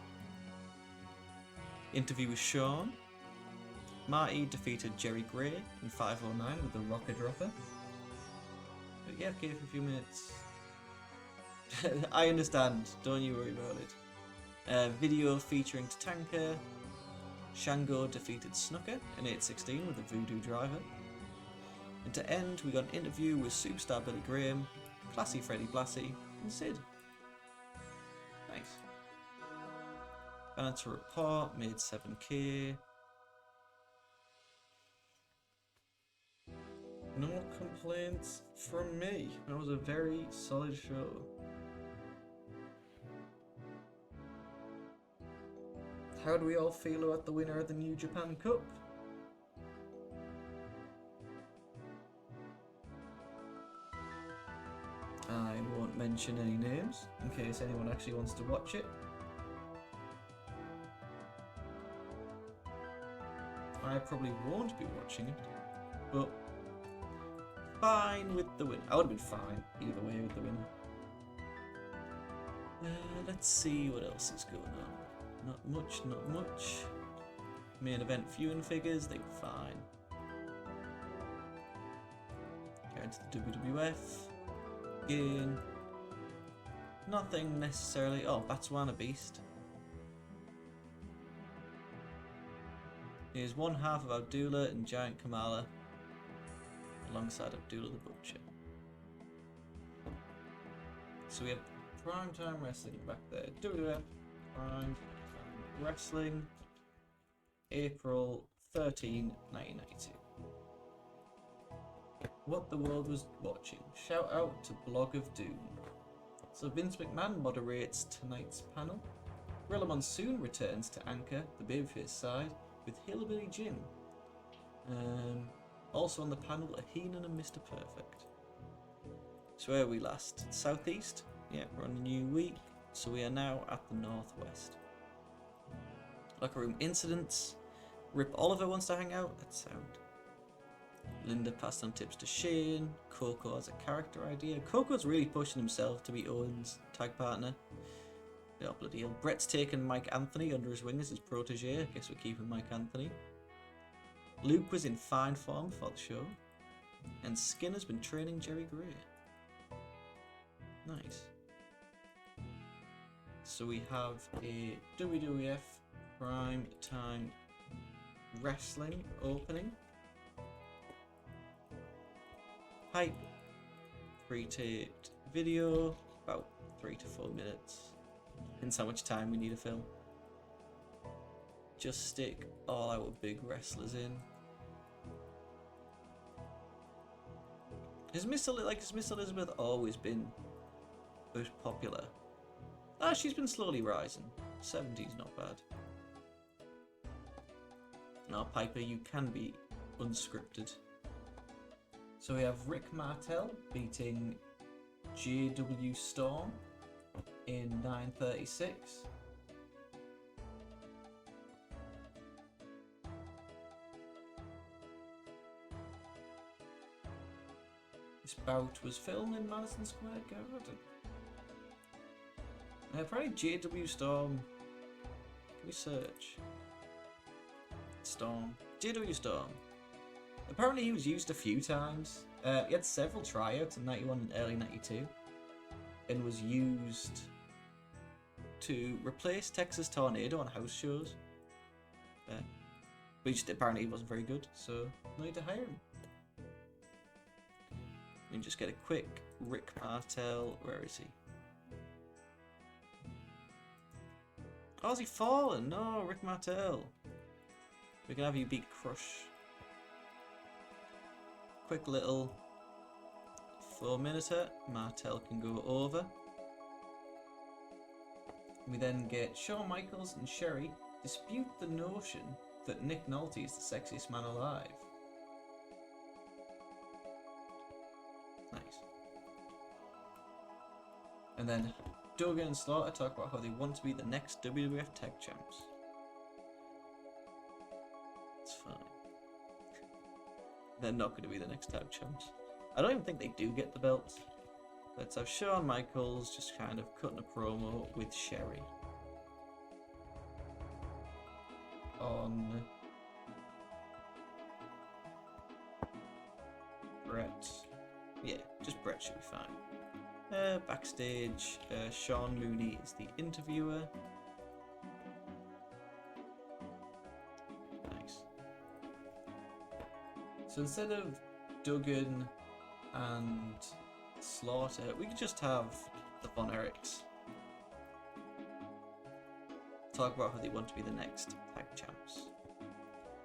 Interview with Sean. Marty defeated Jerry Gray in 5:09 with the Rocket Dropper. But yeah, okay, for a few minutes. I understand, don't you worry about it. Video featuring Tatanka. Shango defeated Snooker in 8:16 with a Voodoo Driver. And to end, we got an interview with Superstar Billy Graham, Classy Freddie Blassie, and Sid. Nice. Financial report, made 7k. No complaints from me. That was a very solid show. How do we all feel about the winner of the New Japan Cup? I won't mention any names in case anyone actually wants to watch it. I probably won't be watching it, but fine with the win. I would have been fine either way with the winner. Let's see what else is going on. Not much, not much. Main event viewing figures, they were fine. Going to the WWF. Again. Nothing necessarily. Oh, Botswana Beast. Here's one half of Abdullah and Giant Kamala alongside Abdullah the Butcher. So we have Primetime Wrestling back there. WWF Prime Wrestling, April 13, 1992. What the world was watching. Shout out to Blog of Doom. So Vince McMahon moderates tonight's panel. Gorilla Monsoon returns to anchor the babyface side with Hillbilly Jim. Also on the panel are Heenan and Mr. Perfect. So where are we last? Southeast? Yeah, we're on a new week. So we are now at the Northwest. Locker room incidents. Rip Oliver wants to hang out. That's sound. Linda passed on tips to Shane. Coco has a character idea. Coco's really pushing himself to be Owen's tag partner. Oh, bloody hell. Brett's taken Mike Anthony under his wing as his protege. I guess we're keeping Mike Anthony. Luke was in fine form for the show. And Skinner's been training Jerry Gray. Nice. So we have a WWF Prime Time Wrestling opening. Hype. Pre-taped video. About 3 to 4 minutes. Depends how much time we need to film. Just stick all our big wrestlers in. Has Miss Elizabeth always been popular? Ah, she's been slowly rising. 70's not bad. Now, Piper, you can be unscripted. So we have Rick Martel beating JW Storm in 9:36. This bout was filmed in Madison Square Garden. Probably JW Storm. Can we search? Storm. JW Storm. Apparently he was used a few times. He had several tryouts in 91 and early 92. And was used to replace Texas Tornado on house shows. But apparently he wasn't very good, so no need to hire him. We can just get a quick Rick Martel. Where is he? Oh, has he fallen? No, Rick Martel. We can have you beat Crush. Quick little 4-minuter. Martel can go over. We then get Shawn Michaels and Sherry dispute the notion that Nick Nolte is the sexiest man alive. Nice. And then Duggan and Slaughter talk about how they want to be the next WWF Tag Champs. It's fine. They're not going to be the next Tag Champs. I don't even think they do get the belts. Let's have Shawn Michaels just kind of cutting a promo with Sherry. On Brett. Yeah, just Brett should be fine. Backstage, Sean Mooney is the interviewer. Nice. So instead of Duggan and Slaughter, we could just have the Von Erichs talk about how they want to be the next tag champs.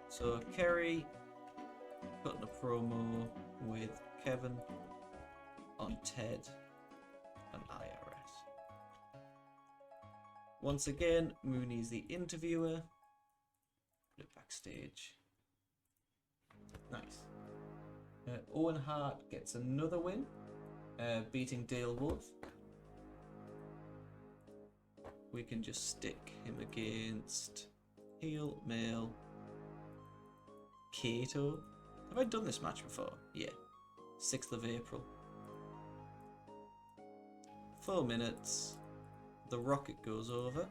So Kerry cutting a promo with Kevin on Ted and IRS. Once again, Mooney's the interviewer. Put it backstage. Nice. Owen Hart gets another win, beating Dale Wolf. We can just stick him against heel, male, Kato. Have I done this match before? Yeah. 6th of April. 4 minutes. The Rocket goes over.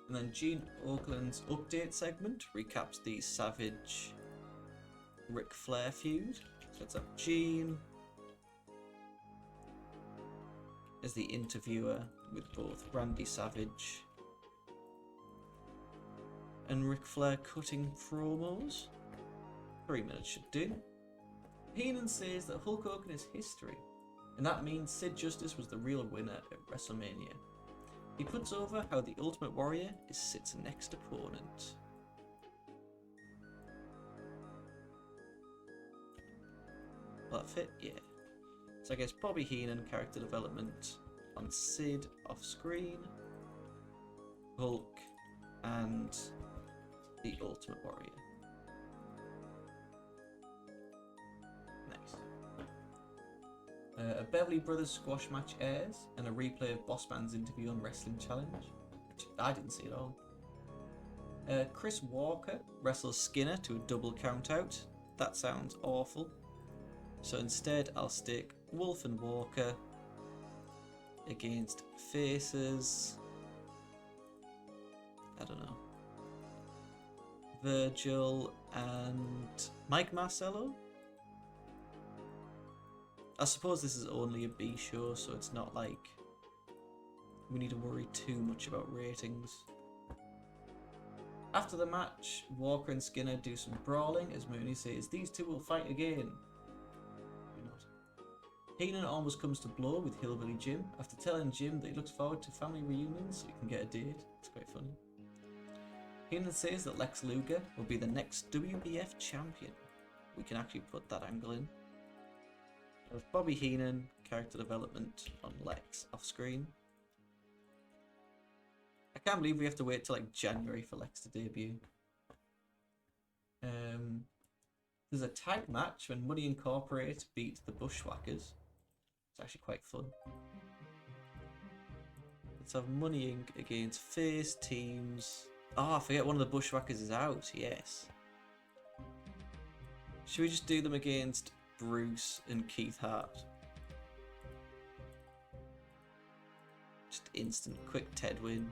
And then Gene Okerlund's update segment recaps the Savage Ric Flair feud. So let's have Gene as the interviewer with both Randy Savage and Ric Flair cutting promos. 3 minutes should do. Heenan says that Hulk Hogan is history, and that means Sid Justice was the real winner at WrestleMania. He puts over how the Ultimate Warrior is Sid's next opponent. Will that fit? Yeah. So I guess Bobby Heenan character development on Sid off screen, Hulk, and the Ultimate Warrior. Nice. A Beverly Brothers squash match airs, and a replay of Bossman's interview on Wrestling Challenge, which I didn't see at all. Chris Walker wrestles Skinner to a double count out. That sounds awful. So instead, I'll stick Wolf and Walker against faces. I don't know. Virgil and Mike Marcello? I suppose this is only a B show, so it's not like we need to worry too much about ratings. After the match, Walker and Skinner do some brawling as Mooney says these two will fight again. Heenan almost comes to blow with Hillbilly Jim after telling Jim that he looks forward to family reunions so he can get a date. It's quite funny. Heenan says that Lex Luger will be the next WBF champion. We can actually put that angle in. With Bobby Heenan, character development on Lex off screen. I can't believe we have to wait till like January for Lex to debut. There's a tag match when Money Incorporated beat the Bushwhackers. It's actually quite fun. Let's have Money Inc. against face teams. Oh, I forget one of the Bushwhackers is out. Yes. Should we just do them against Bruce and Keith Hart? Just instant, quick Ted win.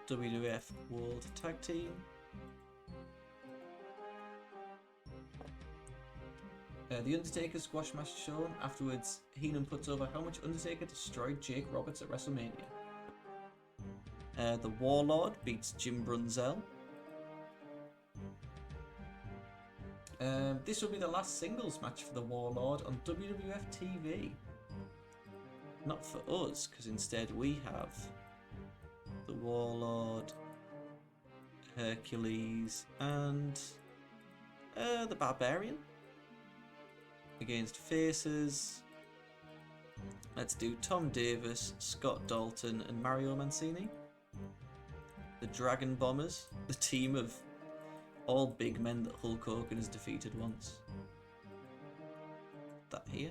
WWF World Tag Team. The Undertaker squash match shown. Afterwards, Heenan puts over how much Undertaker destroyed Jake Roberts at WrestleMania. The Warlord beats Jim Brunzell. This will be the last singles match for the Warlord on WWF TV. Not for us, because instead we have the Warlord, Hercules, and the Barbarian against faces. Let's do Tom Davis, Scott Dalton, and Mario Mancini. The Dragon Bombers, the team of all big men that Hulk Hogan has defeated once. That here.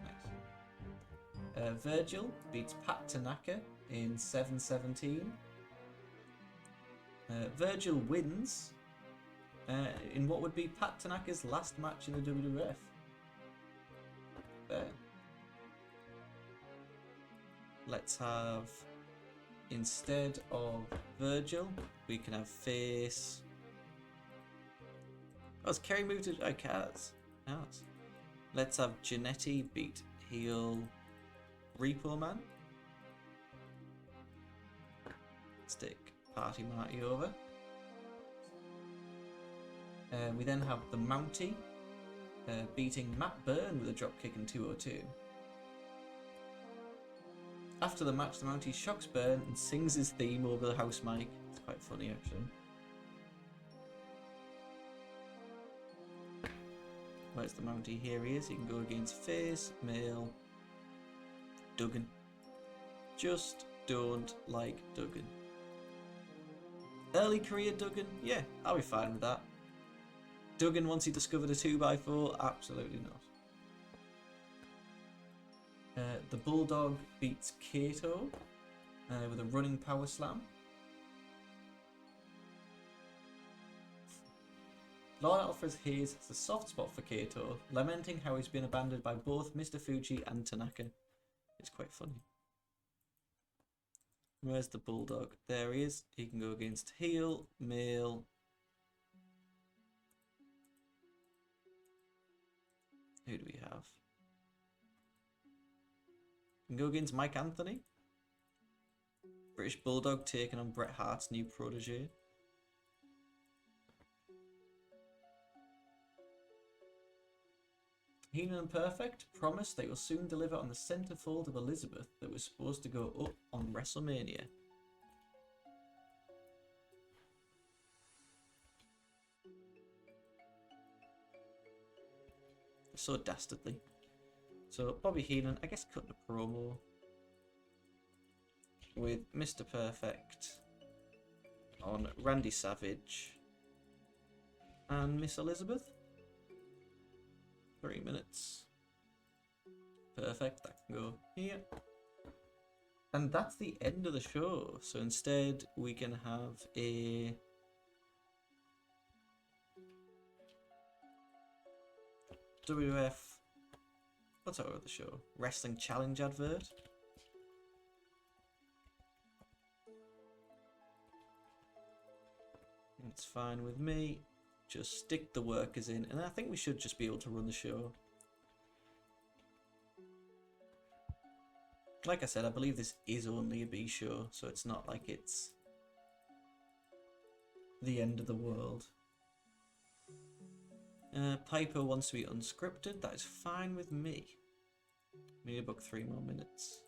Nice. Virgil beats Pat Tanaka in 7:17. Virgil wins in what would be Pat Tanaka's last match in the WWF. There. Let's have, instead of Virgil, we can have face. Oh, has Kerry moved to Kaz? Nice. Let's have Jannetty beat heel Repo Man. Stick Party Marty over. We then have the Mountie beating Matt Byrne with a dropkick in 202. After the match, the Mountie shocks Byrne and sings his theme over the house mic. It's quite funny, actually. Where's the Mountie? Here he is. He can go against face, male, Duggan. Just don't like Duggan. Early career Duggan? Yeah, I'll be fine with that. Duggan once he discovered a 2x4? Absolutely not. The Bulldog beats Kato with a running power slam. Lord Alfred Hayes has a soft spot for Kato, lamenting how he's been abandoned by both Mr. Fuji and Tanaka. It's quite funny. Where's the Bulldog? There he is. He can go against heel, male. Who do we have? He can go against Mike Anthony. British Bulldog taking on Bret Hart's new protege. Heenan and Perfect promise they will soon deliver on the centerfold of Elizabeth that was supposed to go up on WrestleMania. So dastardly. So Bobby Heenan, I guess, cut the promo with Mr. Perfect on Randy Savage and Miss Elizabeth. 3 minutes. Perfect, that can go here. And that's the end of the show. So instead we can have a WWF, what's our other show? Wrestling Challenge advert. It's fine with me. Just stick the workers in, and I think we should just be able to run the show. Like I said, I believe this is only a B show, so it's not like it's the end of the world. Piper wants to be unscripted. That is fine with me. We need to book 3 more minutes.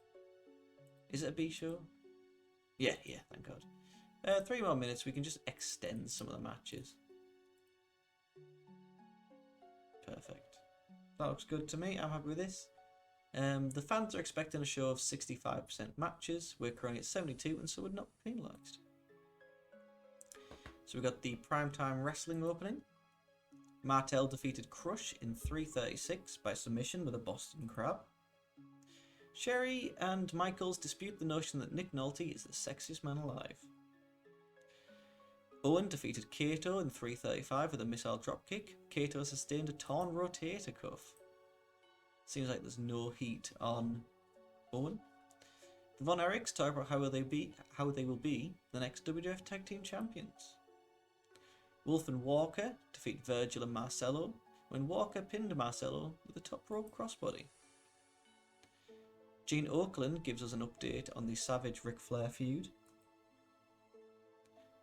Is it a B show? Yeah, thank God. 3 more minutes, we can just extend some of the matches. Perfect. That looks good to me. I'm happy with this. The fans are expecting a show of 65% matches. We're currently at 72, and so we're not penalised. So we've got the primetime wrestling opening. Martel defeated Crush in 3:36 by submission with a Boston Crab. Sherry and Michaels dispute the notion that Nick Nolte is the sexiest man alive. Owen defeated Kato in 3:35 with a missile dropkick. Kato sustained a torn rotator cuff. Seems like there's no heat on Owen. The Von Erichs talk about how they will be the next WWF Tag Team Champions. Wolf and Walker defeat Virgil and Marcelo. when Walker pinned Marcelo with a top rope crossbody. Gene Okerlund gives us an update on the Savage Ric Flair feud.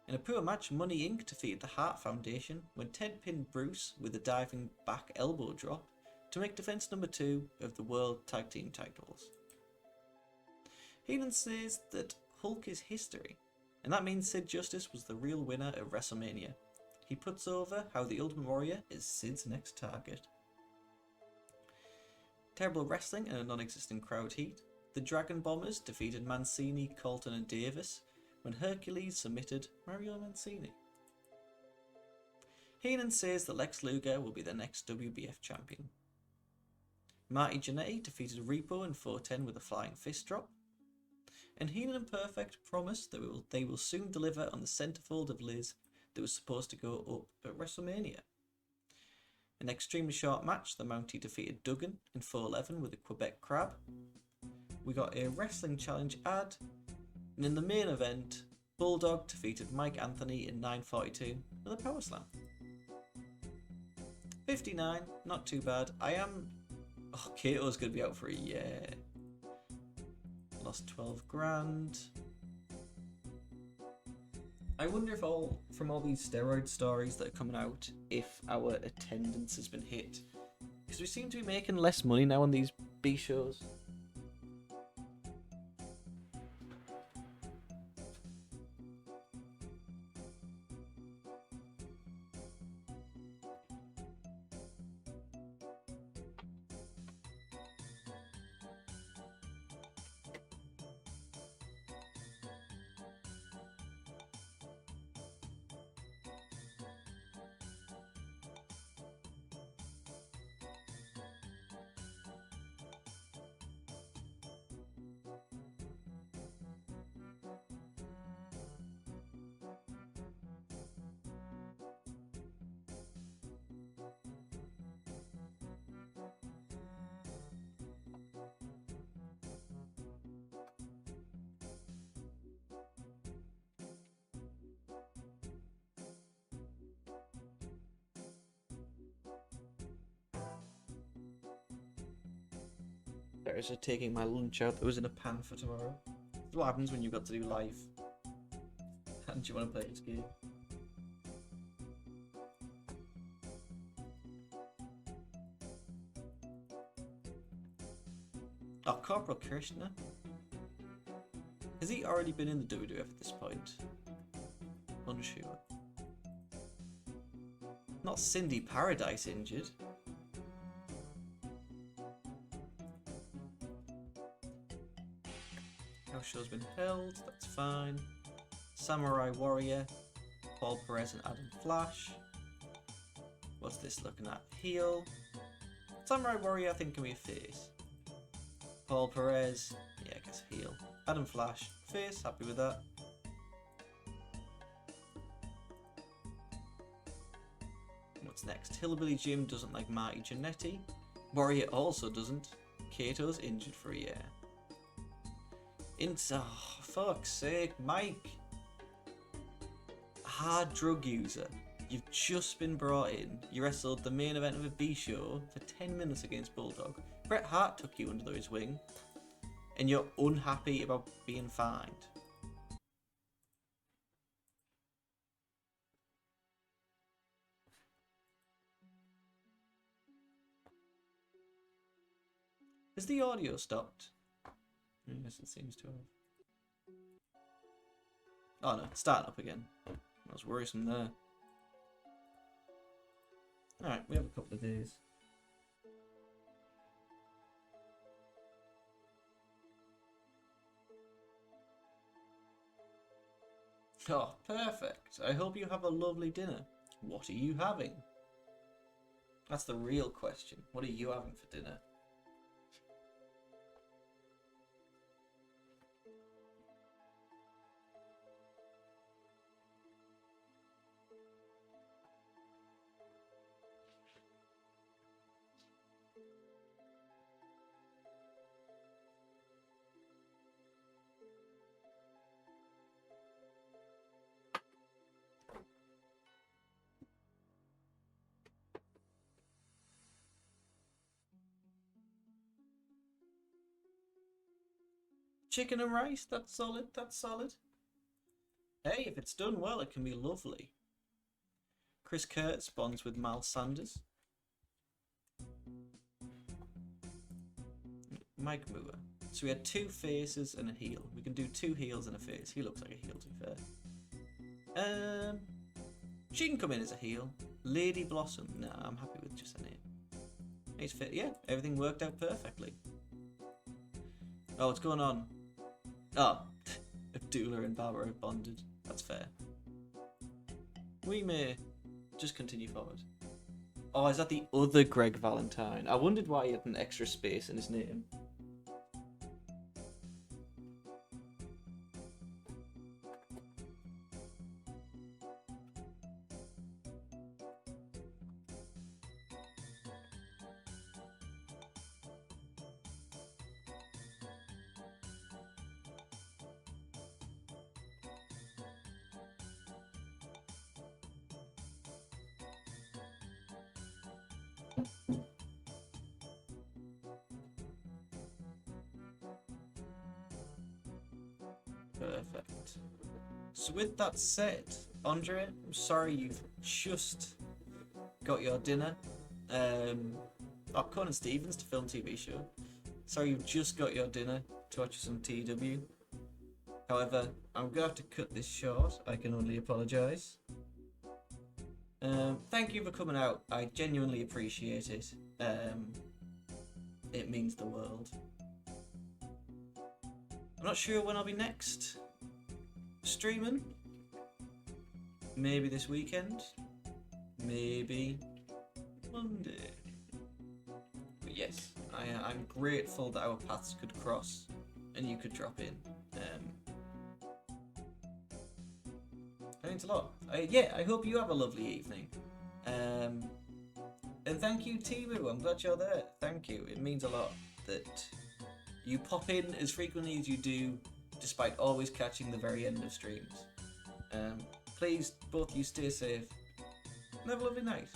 In a poor match, Money Inc. defeated the Hart Foundation when Ted pinned Bruce with a diving back elbow drop to make defense number 2 of the World Tag Team titles. Heenan says that Hulk is history, and that means Sid Justice was the real winner of WrestleMania. He puts over how the Ultimate Warrior is Sid's next target. Terrible wrestling and a non-existent crowd heat. The Dragon Bombers defeated Mancini, Colton and Davis when Hercules submitted Mario Mancini. Heenan says that Lex Luger will be the next WBF champion. Marty Jannetty defeated Repo in 410 with a flying fist drop. And Heenan and Perfect promise that they will soon deliver on the centerfold of Liz that was supposed to go up at WrestleMania. An extremely short match, the Mountie defeated Duggan in 411 with a Quebec Crab. We got a wrestling challenge ad, and in the main event, Bulldog defeated Mike Anthony in 942 with a power slam. 59, not too bad. Oh, Kato's going to be out for a year. Lost 12 grand. I wonder if from all these steroid stories that are coming out, if our attendance has been hit. Because we seem to be making less money now on these B shows. Better taking my lunch out that was in a pan for tomorrow. That's what happens when you've got to do live. And you want to play this game. Oh, Corporal Kirshner? Has he already been in the WWF at this point? Unsure. Not Cindy Paradise injured. House show's been held, that's fine. Samurai Warrior, Paul Perez and Adam Flash. What's this looking at? Heel. Samurai Warrior I think can be a face. Paul Perez, yeah I guess heel. Adam Flash, face, happy with that. What's next? Hillbilly Jim doesn't like Marty Jannetty. Warrior also doesn't. Kato's injured for a year. Oh, fuck's sake, Mike. Hard drug user. You've just been brought in. You wrestled the main event of a B show for 10 minutes against Bulldog. Bret Hart took you under his wing. And you're unhappy about being fined. Has the audio stopped? Yes, it seems to have. Oh no, it's starting up again. That was worrisome there. Alright, we have a couple of days. Oh, perfect. I hope you have a lovely dinner. What are you having? That's the real question. What are you having for dinner? Chicken and rice, that's solid, that's solid. Hey, if it's done well, it can be lovely. Chris Kurtz bonds with Mal Sanders. Mike Moore. So we had 2 faces and a heel. We can do 2 heels and a face. He looks like a heel, to be fair. She can come in as a heel. Lady Blossom. Nah, I'm happy with just her name. He's fit. Yeah, everything worked out perfectly. Oh, what's going on? Oh, Abdullah and Barbara have bonded. That's fair. We may just continue forward. Oh, is that the other Greg Valentine? I wondered why he had an extra space in his name. Perfect. So with that said, Andre, I'm sorry you've just got your dinner. Conan Stevens to film TV show. Sorry you've just got your dinner to watch some TEW. However, I'm going to have to cut this short. I can only apologise. Thank you for coming out. I genuinely appreciate it. It means the world. I'm not sure when I'll be next streaming. Maybe this weekend. Maybe Monday. But yes, I'm grateful that our paths could cross and you could drop in. That means a lot. I hope you have a lovely evening. And thank you, Timu. I'm glad you're there. Thank you. It means a lot that you pop in as frequently as you do, despite always catching the very end of streams. Please, both you stay safe and have a lovely night.